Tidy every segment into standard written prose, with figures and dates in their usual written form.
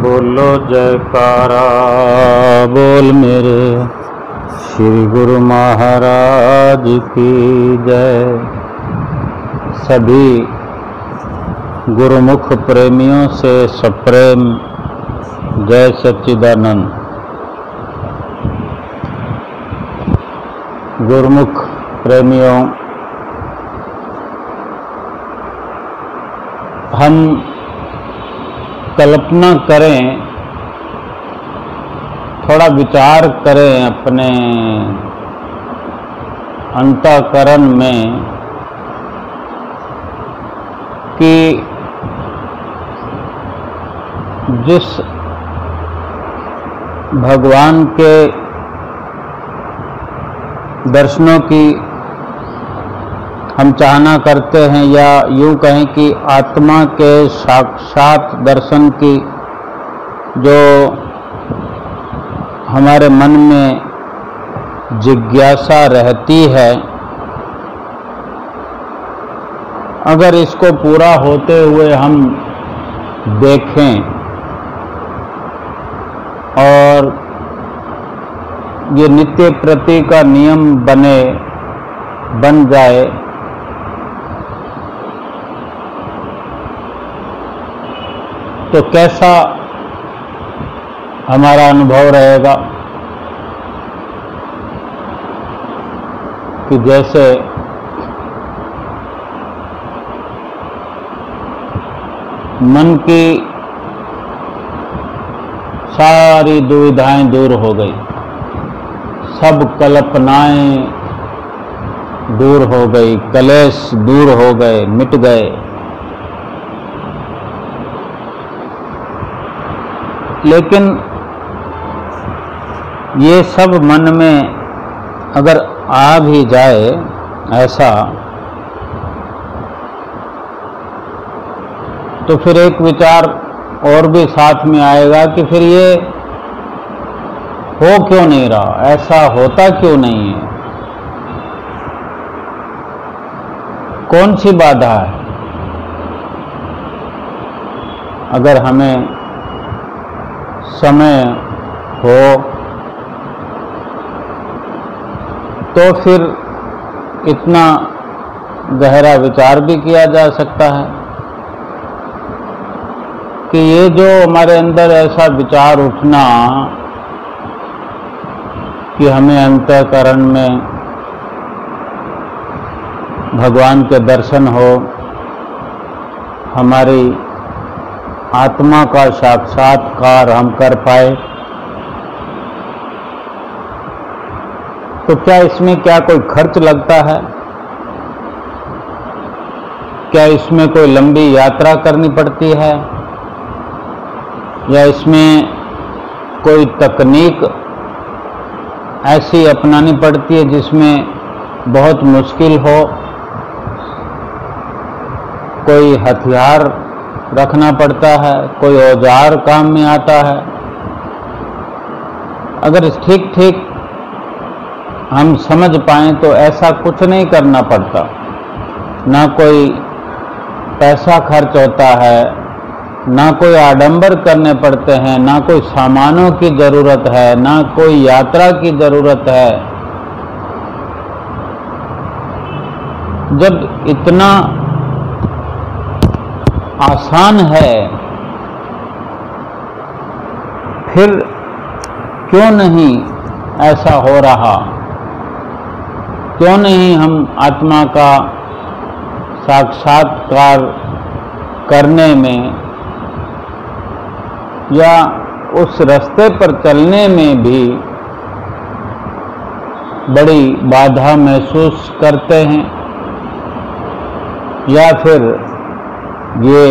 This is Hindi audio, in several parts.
बोलो जयकारा बोल मेरे श्री गुरु महाराज की जय। सभी गुरुमुख प्रेमियों से सप्रेम जय सच्चिदानंद। गुरुमुख प्रेमियों, हम कल्पना करें, थोड़ा विचार करें अपने अंतःकरण में कि जिस भगवान के दर्शनों की हम चाहना करते हैं, या यूं कहें कि आत्मा के साक्षात दर्शन की जो हमारे मन में जिज्ञासा रहती है, अगर इसको पूरा होते हुए हम देखें और ये नित्य प्रति का नियम बन जाए, तो कैसा हमारा अनुभव रहेगा कि जैसे मन की सारी दुविधाएं दूर हो गई, सब कल्पनाएं दूर हो गई, कलेश दूर हो गए, मिट गए। लेकिन ये सब मन में अगर आ भी जाए ऐसा, तो फिर एक विचार और भी साथ में आएगा कि फिर ये हो क्यों नहीं रहा, ऐसा होता क्यों नहीं है, कौन सी बाधा है। अगर हमें समय हो तो फिर इतना गहरा विचार भी किया जा सकता है कि ये जो हमारे अंदर ऐसा विचार उठना कि हमें अंतःकरण में भगवान के दर्शन हो, हमारी आत्मा का साक्षात्कार हम कर पाए, तो क्या इसमें कोई खर्च लगता है? क्या इसमें कोई लंबी यात्रा करनी पड़ती है, या इसमें कोई तकनीक ऐसी अपनानी पड़ती है जिसमें बहुत मुश्किल हो, कोई हथियार रखना पड़ता है, कोई औजार काम में आता है? अगर ठीक ठीक हम समझ पाएं तो ऐसा कुछ नहीं करना पड़ता, ना कोई पैसा खर्च होता है, ना कोई आडंबर करने पड़ते हैं, ना कोई सामानों की जरूरत है, ना कोई यात्रा की जरूरत है। जब इतना आसान है, फिर क्यों नहीं ऐसा हो रहा? क्यों नहीं हम आत्मा का साक्षात्कार करने में या उस रास्ते पर चलने में भी बड़ी बाधा महसूस करते हैं? या फिर ये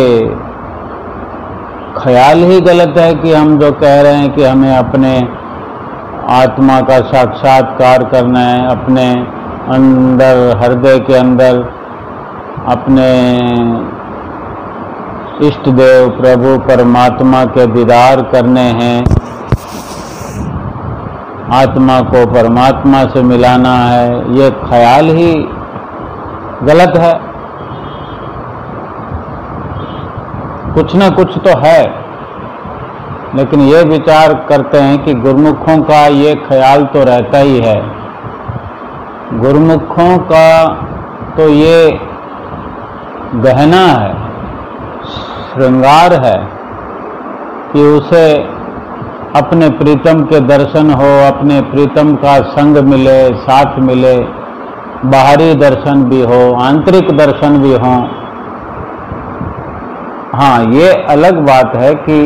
ख्याल ही गलत है कि हम जो कह रहे हैं कि हमें अपने आत्मा का साक्षात्कार करना है, अपने अंदर हृदय के अंदर अपने इष्ट देव प्रभु परमात्मा के दीदार करने हैं, आत्मा को परमात्मा से मिलाना है, ये ख्याल ही गलत है। कुछ ना कुछ तो है, लेकिन ये विचार करते हैं कि गुरुमुखों का ये ख्याल तो रहता ही है, गुरुमुखों का तो ये गहना है, श्रृंगार है कि उसे अपने प्रीतम के दर्शन हो, अपने प्रीतम का संग मिले, साथ मिले, बाहरी दर्शन भी हो, आंतरिक दर्शन भी हो। हाँ, ये अलग बात है कि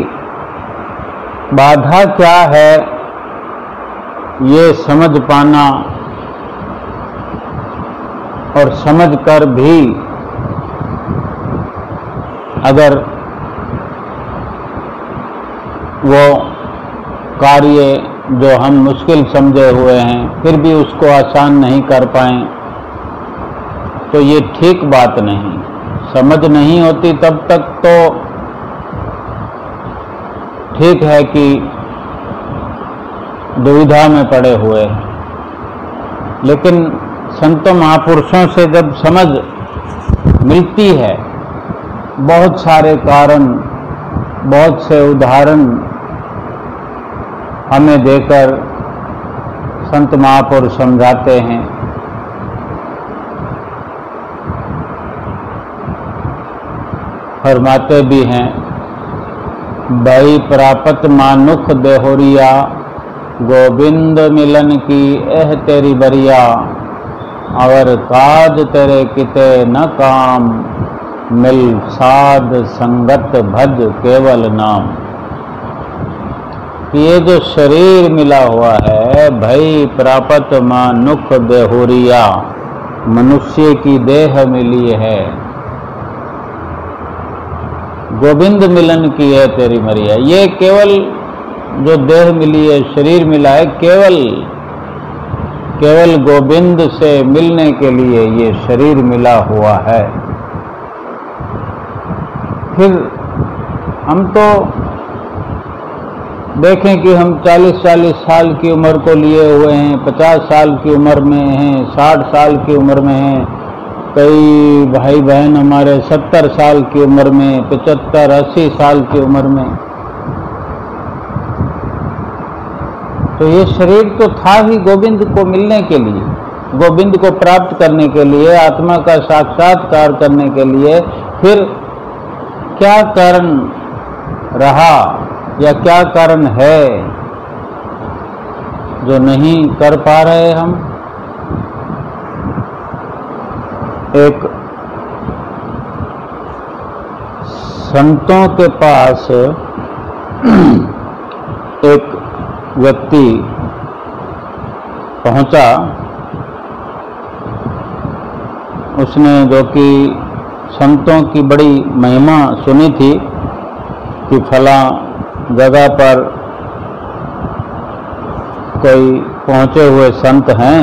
बाधा क्या है ये समझ पाना, और समझ कर भी अगर वो कार्य जो हम मुश्किल समझे हुए हैं फिर भी उसको आसान नहीं कर पाएं तो ये ठीक बात नहीं। समझ नहीं होती तब तक तो ठीक है कि दुविधा में पड़े हुए हैं, लेकिन संतों महापुरुषों से जब समझ मिलती है, बहुत सारे कारण, बहुत से उदाहरण हमें देकर संत महापुरुष समझाते हैं। फरमाते भी हैं, भई प्रापत मानुख देहोरिया, गोविंद मिलन की एह तेरी बरिया, और काज तेरे किते न काम, मिल साध संगत भज केवल नाम। ये जो शरीर मिला हुआ है, भई प्रापत मानुख देहोरिया, मनुष्य की देह मिली है, गोविंद मिलन की है तेरी मरिया। ये केवल जो देह मिली है, शरीर मिला है, केवल गोविंद से मिलने के लिए ये शरीर मिला हुआ है। फिर हम तो देखें कि हम 40-40 साल की उम्र को लिए हुए हैं, 50 साल की उम्र में हैं, 60 साल की उम्र में हैं, कई भाई बहन हमारे 70 साल की उम्र में, 75-80 साल की उम्र में। तो ये शरीर तो था ही गोविंद को मिलने के लिए, गोविंद को प्राप्त करने के लिए, आत्मा का साक्षात्कार करने के लिए। फिर क्या कारण रहा या क्या कारण है जो नहीं कर पा रहे हम? एक संतों के पास एक व्यक्ति पहुंचा, उसने जो कि संतों की बड़ी महिमा सुनी थी कि फला जगह पर कोई पहुंचे हुए संत हैं,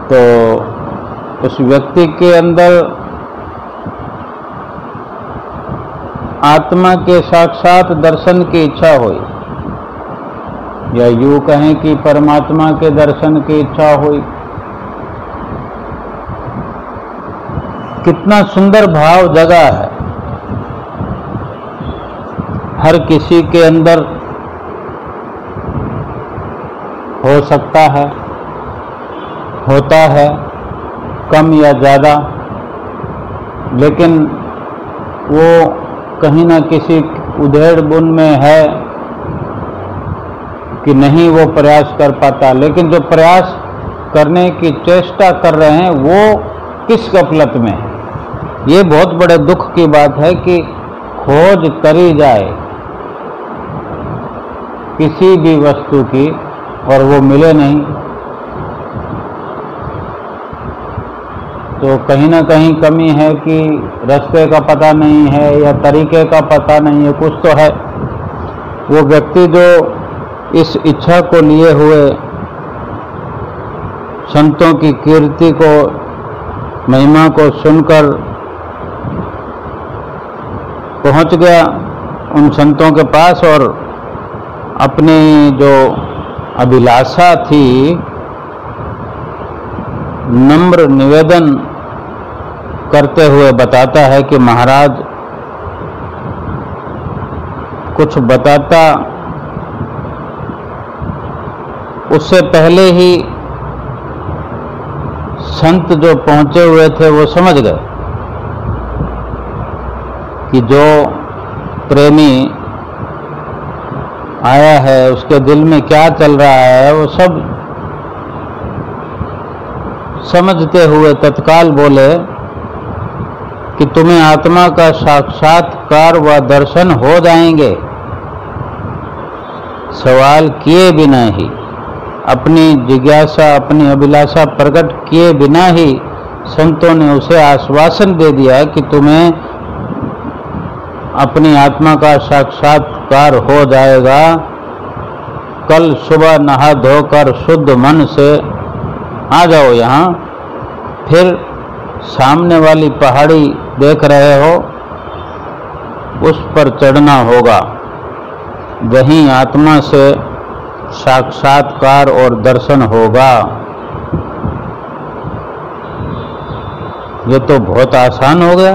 तो उस व्यक्ति के अंदर आत्मा के साक्षात दर्शन की इच्छा हुई, या यूं कहें कि परमात्मा के दर्शन की इच्छा हुई। कितना सुंदर भाव जगा है। हर किसी के अंदर हो सकता है, होता है, कम या ज़्यादा, लेकिन वो कहीं ना किसी उधेड़ बुन में है कि नहीं वो प्रयास कर पाता। लेकिन जो प्रयास करने की चेष्टा कर रहे हैं वो किस गफलत में है। ये बहुत बड़े दुख की बात है कि खोज करी जाए किसी भी वस्तु की और वो मिले नहीं, तो कहीं ना कहीं कमी है कि रास्ते का पता नहीं है या तरीके का पता नहीं है, कुछ तो है। वो व्यक्ति जो इस इच्छा को लिए हुए संतों की कीर्ति को, महिमा को सुनकर पहुंच गया उन संतों के पास और अपनी जो अभिलाषा थी, नम्र निवेदन करते हुए बताता है कि महाराज, कुछ बताता, उससे पहले ही संत जो पहुंचे हुए थे वो समझ गए कि जो प्रेमी आया है उसके दिल में क्या चल रहा है, वो सब समझते हुए तत्काल बोले कि तुम्हें आत्मा का साक्षात्कार व दर्शन हो जाएंगे। सवाल किए बिना ही, अपनी जिज्ञासा, अपनी अभिलाषा प्रकट किए बिना ही संतों ने उसे आश्वासन दे दिया कि तुम्हें अपनी आत्मा का साक्षात्कार हो जाएगा। कल सुबह नहा धोकर शुद्ध मन से आ जाओ यहाँ, फिर सामने वाली पहाड़ी देख रहे हो, उस पर चढ़ना होगा। वहीं आत्मा से साक्षात्कार और दर्शन होगा। ये तो बहुत आसान हो गया।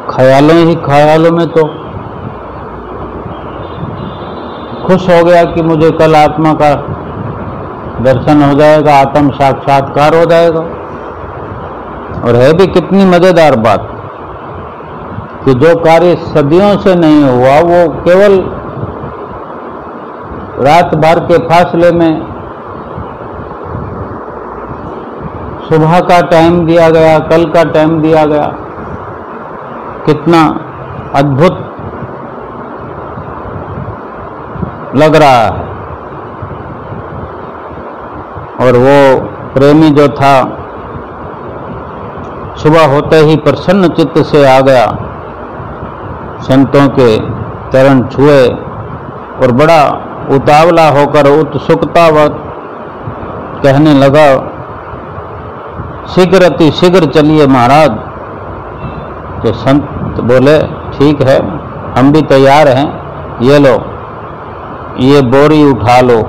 ख्यालों में तो खुश हो गया कि मुझे कल आत्मा का दर्शन हो जाएगा, आत्म साक्षात्कार हो जाएगा। और है भी कितनी मजेदार बात कि जो कार्य सदियों से नहीं हुआ वो केवल रात भर के फासले में सुबह का टाइम दिया गया, कल का टाइम दिया गया। कितना अद्भुत लग रहा है। और वो प्रेमी जो था सुबह होते ही प्रसन्न चित्त से आ गया, संतों के चरण छुए और बड़ा उतावला होकर उत्सुकता व कहने लगा, शीघ्र अति शीघ्र चलिए महाराज। तो संत बोले, ठीक है, हम भी तैयार हैं, ये लो, ये बोरी उठा लो,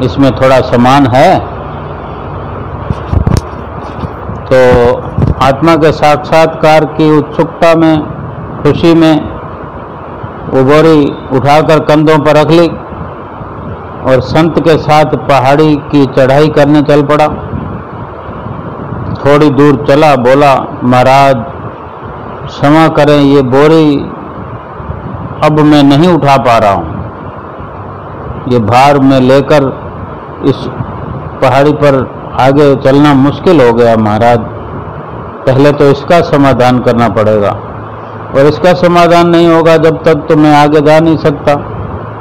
इसमें थोड़ा सामान है। तो आत्मा के साक्षात्कार की उत्सुकता में, खुशी में वो बोरी उठाकर कंधों पर रख ली और संत के साथ पहाड़ी की चढ़ाई करने चल पड़ा। थोड़ी दूर चला, बोला, महाराज क्षमा करें, ये बोरी अब मैं नहीं उठा पा रहा हूँ, ये भार में लेकर इस पहाड़ी पर आगे चलना मुश्किल हो गया महाराज। पहले तो इसका समाधान करना पड़ेगा, और इसका समाधान नहीं होगा जब तक तो मैं आगे जा नहीं सकता,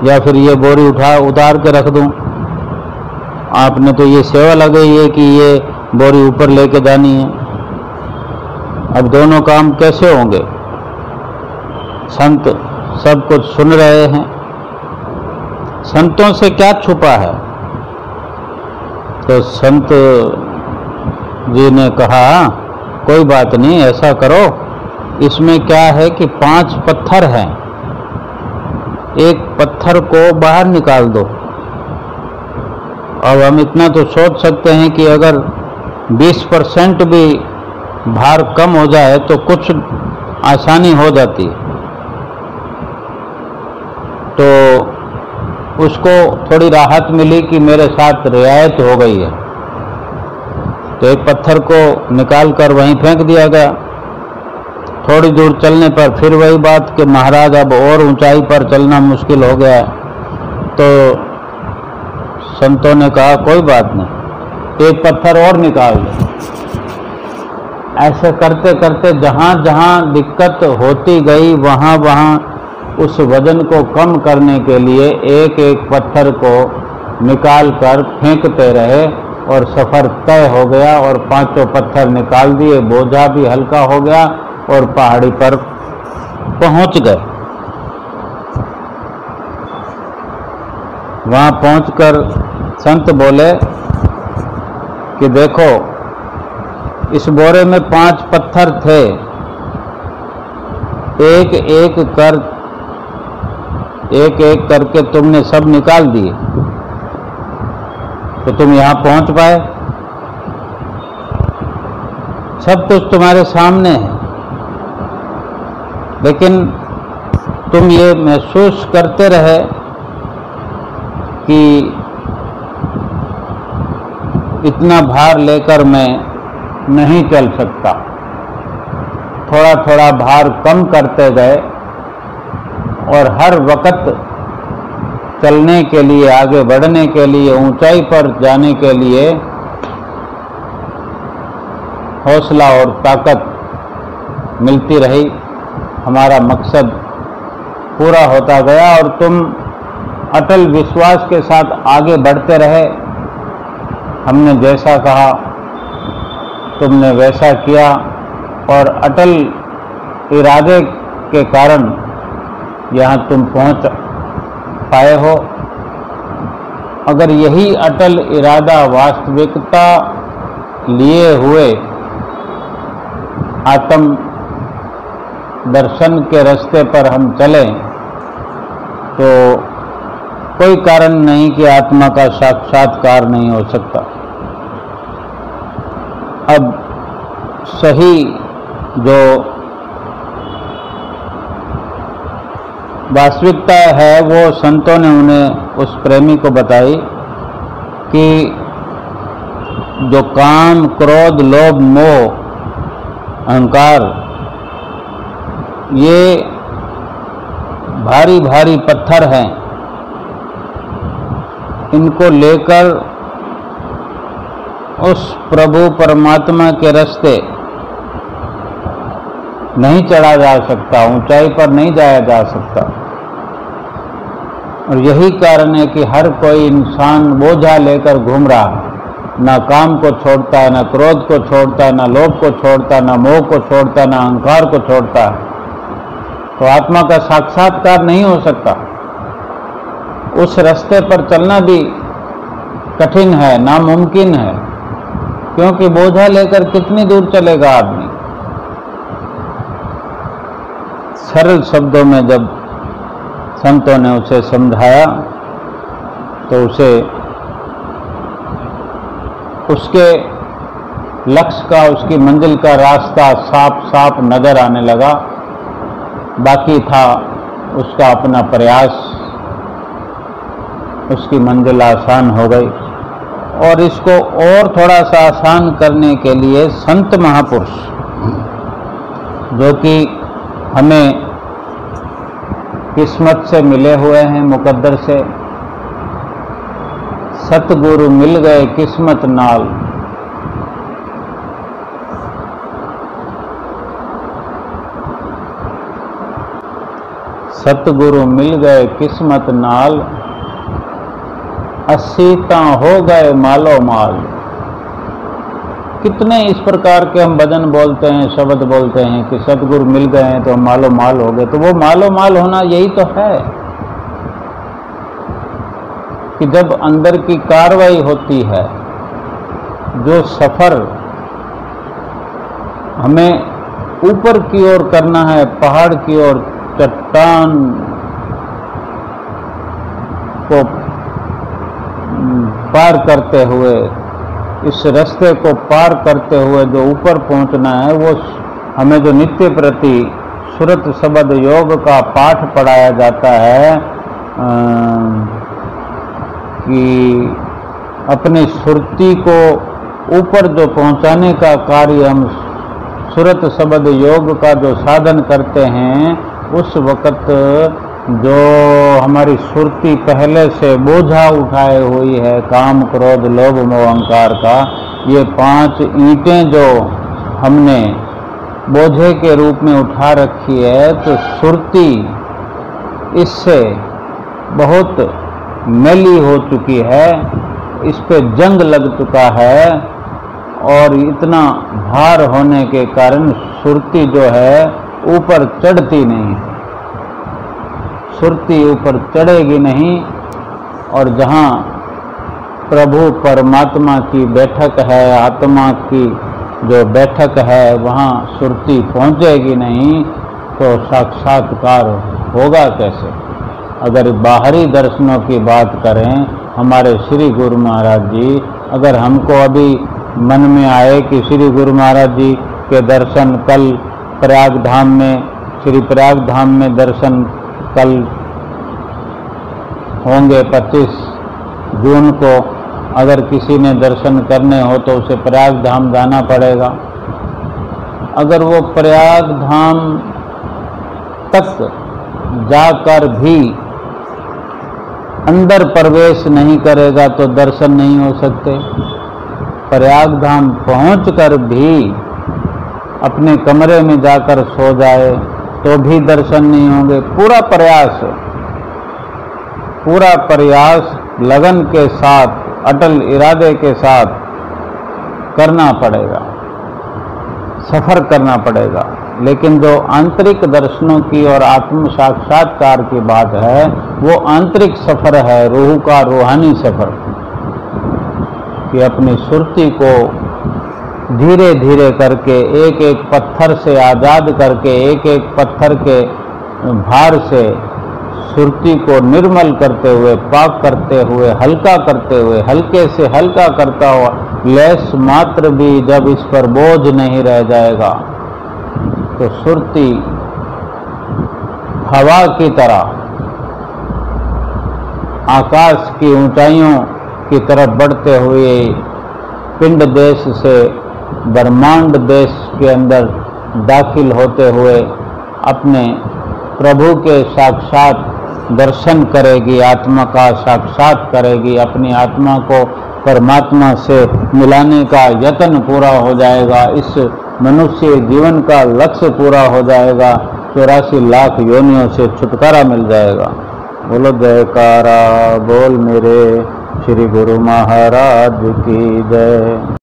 या फिर ये बोरी उतार के रख दूं। आपने तो ये सेवा लगाई है कि ये बोरी ऊपर लेके जानी है, अब दोनों काम कैसे होंगे? संत सब कुछ सुन रहे हैं, संतों से क्या छुपा है? तो संत जी ने कहा, कोई बात नहीं, ऐसा करो, इसमें क्या है कि 5 पत्थर हैं, एक पत्थर को बाहर निकाल दो। अब हम इतना तो सोच सकते हैं कि अगर 20% भी भार कम हो जाए तो कुछ आसानी हो जाती है। तो उसको थोड़ी राहत मिली कि मेरे साथ रियायत हो गई है। तो एक पत्थर को निकाल कर वहीं फेंक दिया गया। थोड़ी दूर चलने पर फिर वही बात कि महाराज अब और ऊंचाई पर चलना मुश्किल हो गया है। तो संतों ने कहा, कोई बात नहीं, एक पत्थर और निकाल दो। ऐसे करते करते जहाँ जहाँ दिक्कत होती गई वहाँ वहाँ उस वजन को कम करने के लिए एक एक पत्थर को निकाल कर फेंकते रहे और सफ़र तय हो गया। और 5 पत्थर निकाल दिए, बोझा भी हल्का हो गया और पहाड़ी पर पहुंच गए। वहां पहुंचकर संत बोले कि देखो, इस बोरे में 5 पत्थर थे, एक एक करके तुमने सब निकाल दिए, तो तुम यहां पहुंच पाए। सब कुछ तुम्हारे सामने है, लेकिन तुम ये महसूस करते रहे कि इतना भार लेकर मैं नहीं चल सकता। थोड़ा थोड़ा भार कम करते गए और हर वक्त चलने के लिए, आगे बढ़ने के लिए, ऊंचाई पर जाने के लिए हौसला और ताकत मिलती रही। हमारा मकसद पूरा होता गया और तुम अटल विश्वास के साथ आगे बढ़ते रहे। हमने जैसा कहा तुमने वैसा किया और अटल इरादे के कारण यहाँ तुम पहुँच पाए हो। अगर यही अटल इरादा वास्तविकता लिए हुए आत्म दर्शन के रास्ते पर हम चलें तो कोई कारण नहीं कि आत्मा का साक्षात्कार नहीं हो सकता। अब सही जो वास्तविकता है वो संतों ने उन्हें, उस प्रेमी को बताई कि जो काम, क्रोध, लोभ, मोह, अहंकार, ये भारी भारी पत्थर हैं। इनको लेकर उस प्रभु परमात्मा के रास्ते नहीं चढ़ा जा सकता, ऊंचाई पर नहीं जाया जा सकता। और यही कारण है कि हर कोई इंसान बोझा लेकर घूम रहा है। ना काम को छोड़ता है, ना क्रोध को छोड़ता है, ना लोभ को छोड़ता है, ना मोह को छोड़ता है, ना अहंकार को छोड़ता है। तो आत्मा का साक्षात्कार नहीं हो सकता। उस रास्ते पर चलना भी कठिन है, नामुमकिन है, क्योंकि बोझा लेकर कितनी दूर चलेगा आदमी। सरल शब्दों में जब संतों ने उसे समझाया तो उसे उसके लक्ष्य का, उसकी मंजिल का रास्ता साफ साफ नजर आने लगा। बाकी था उसका अपना प्रयास, उसकी मंजिल आसान हो गई। और इसको और थोड़ा सा आसान करने के लिए संत महापुरुष, जो कि हमें किस्मत से मिले हुए हैं, मुकद्दर से, सतगुरु मिल गए किस्मत नाल। सतगुरु मिल गए किस्मत नाल, 80 हो गए मालो माल। कितने इस प्रकार के हम भजन बोलते हैं, शब्द बोलते हैं कि सतगुरु मिल गए हैं तो हम मालो माल हो गए। तो वो मालो माल होना यही तो है कि जब अंदर की कार्रवाई होती है, जो सफर हमें ऊपर की ओर करना है, पहाड़ की ओर, चट्टान को पार करते हुए, इस रास्ते को पार करते हुए जो ऊपर पहुंचना है, वो हमें जो नित्य प्रति सुरत शब्द योग का पाठ पढ़ाया जाता है कि अपनी सुरती को ऊपर जो पहुंचाने का कार्य हम सुरत शब्द योग का जो साधन करते हैं, उस वक्त जो हमारी सुरती पहले से बोझा उठाए हुई है, काम, क्रोध, लोभ, मोह, अहंकार का, ये 5 ईंटें जो हमने बोझे के रूप में उठा रखी है, तो सुरती इससे बहुत मैली हो चुकी है, इस पे जंग लग चुका है। और इतना भार होने के कारण सुरती जो है ऊपर चढ़ती नहीं, सुरती ऊपर चढ़ेगी नहीं। और जहाँ प्रभु परमात्मा की बैठक है, आत्मा की जो बैठक है, वहाँ सुरती पहुँचेगी नहीं तो साक्षात्कार होगा कैसे। अगर बाहरी दर्शनों की बात करें, हमारे श्री गुरु महाराज जी, अगर हमको अभी मन में आए कि श्री गुरु महाराज जी के दर्शन कल प्रयाग धाम में, श्री प्रयाग धाम में दर्शन कल होंगे 25 जून को। अगर किसी ने दर्शन करने हो तो उसे प्रयाग धाम जाना पड़ेगा। अगर वो प्रयाग धाम तक जाकर भी अंदर प्रवेश नहीं करेगा तो दर्शन नहीं हो सकते। प्रयाग धाम पहुंचकर भी अपने कमरे में जाकर सो जाए तो भी दर्शन नहीं होंगे। पूरा प्रयास लगन के साथ, अटल इरादे के साथ करना पड़ेगा, सफर करना पड़ेगा। लेकिन जो आंतरिक दर्शनों की और आत्म साक्षात्कार की बात है वो आंतरिक सफर है, रूह का रूहानी सफर, कि अपनी सुरती को धीरे धीरे करके, एक एक पत्थर से आज़ाद करके, एक एक पत्थर के भार से सुरती को निर्मल करते हुए, पाक करते हुए, हल्का करते हुए, हल्के से हल्का करता हुआ, लेस मात्र भी जब इस पर बोझ नहीं रह जाएगा तो सुरती हवा की तरह आकाश की ऊंचाइयों की तरफ बढ़ते हुए पिंड देश से ब्रह्मांड देश के अंदर दाखिल होते हुए अपने प्रभु के साक्षात दर्शन करेगी, आत्मा का साक्षात करेगी, अपनी आत्मा को परमात्मा से मिलाने का यत्न पूरा हो जाएगा। इस मनुष्य जीवन का लक्ष्य पूरा हो जाएगा, 84 लाख योनियों से छुटकारा मिल जाएगा। बोलो जयकारा बोल मेरे श्री गुरु महाराज की जय।